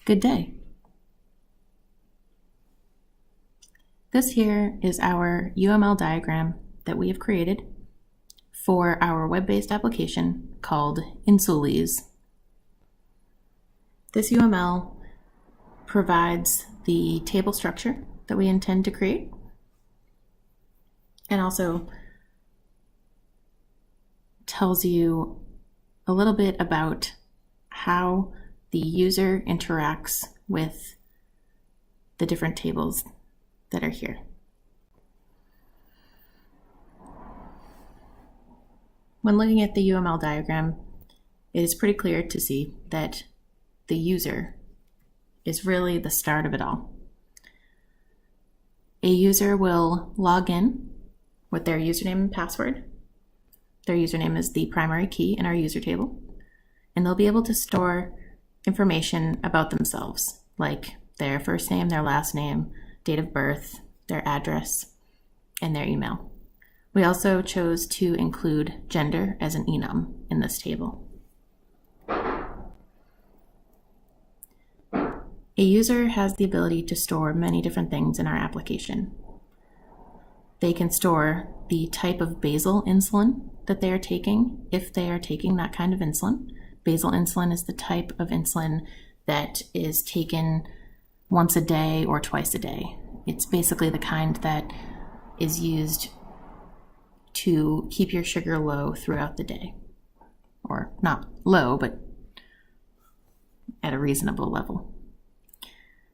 Good day. This here is our UML diagram that we have created for our web-based application called Insules. This UML provides the table structure that we intend to create and also tells you a little bit about how the user interacts with the different tables that are here. When looking at the UML diagram, it is pretty clear to see that the user is really the start of it all. A user will log in with their username and password. Their username is the primary key in our user table, and they'll be able to store information about themselves, like their first name, their last name, date of birth, their address, and their email. We also chose to include gender as an enum in this table. A user has the ability to store many different things in our application. They can store the type of basal insulin that they are taking, if they are taking that kind of insulin. Basal insulin is the type of insulin that is taken once a day or twice a day. It's basically the kind that is used to keep your sugar low throughout the day. Or not low, but at a reasonable level.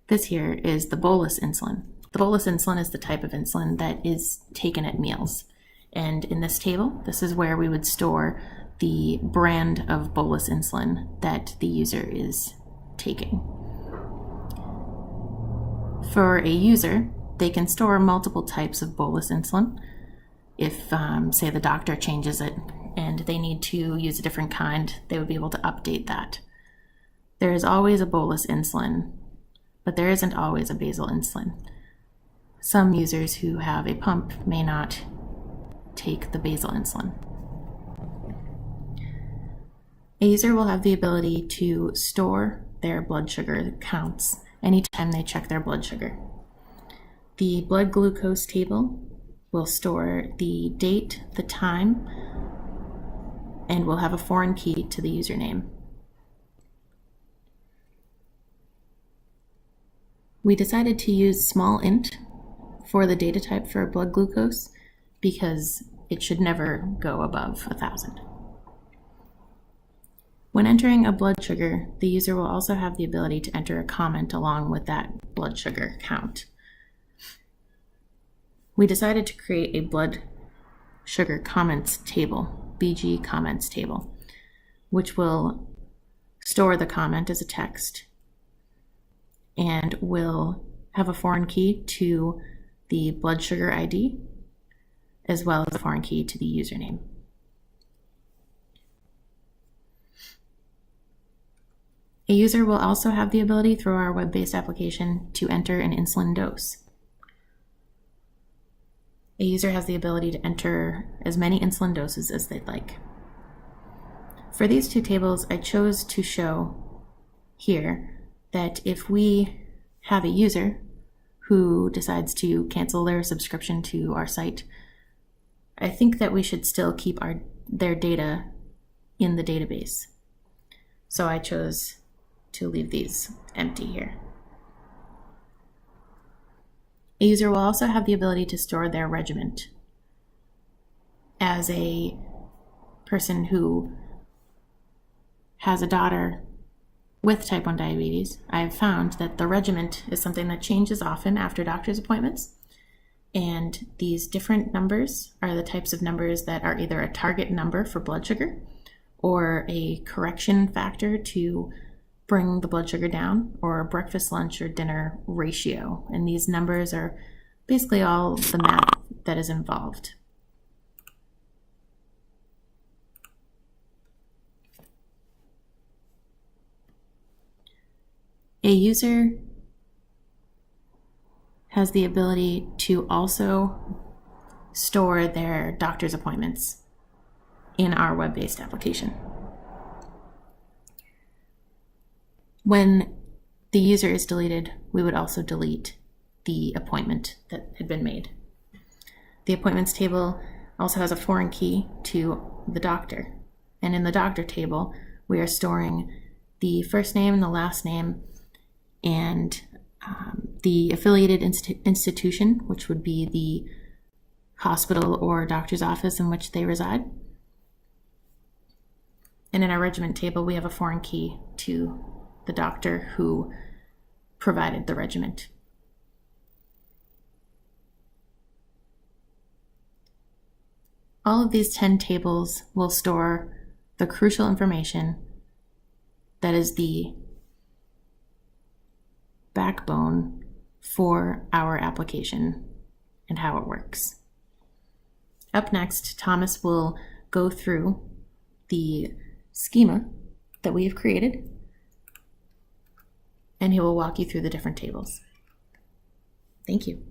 This here is the bolus insulin. The bolus insulin is the type of insulin that is taken at meals. And in this table, this is where we would store the brand of bolus insulin that the user is taking. For a user, they can store multiple types of bolus insulin. If, say, the doctor changes it and they need to use a different kind, they would be able to update that. There is always a bolus insulin, but there isn't always a basal insulin. Some users who have a pump may not take the basal insulin. A user will have the ability to store their blood sugar counts anytime they check their blood sugar. The blood glucose table will store the date, the time, and will have a foreign key to the username. We decided to use small int for the data type for blood glucose because it should never go above 1,000. When entering a blood sugar, the user will also have the ability to enter a comment along with that blood sugar count. We decided to create a blood sugar comments table, BG comments table, which will store the comment as a text and will have a foreign key to the blood sugar ID as well as a foreign key to the username. A user will also have the ability through our web-based application to enter an insulin dose. A user has the ability to enter as many insulin doses as they'd like. For these two tables, I chose to show here that if we have a user who decides to cancel their subscription to our site, I think that we should still keep their data in the database. So I chose to leave these empty here. A user will also have the ability to store their regiment. As a person who has a daughter with type 1 diabetes, I have found that the regiment is something that changes often after doctor's appointments. And these different numbers are the types of numbers that are either a target number for blood sugar or a correction factor to bring the blood sugar down, or a breakfast, lunch, or dinner ratio. And these numbers are basically all the math that is involved. A user has the ability to also store their doctor's appointments in our web-based application. When the the user is deleted, we would also delete the appointment that had been made. The appointments table also has a foreign key to the doctor. And in the doctor table, we are storing the first name and the last name and the affiliated institution, which would be the hospital or doctor's office in which they reside. And in our regimen table, we have a foreign key to the doctor who provided the regiment. All of these 10 tables will store the crucial information that is the backbone for our application and how it works. Up next, Thomas will go through the schema that we have created, and he will walk you through the different tables. Thank you.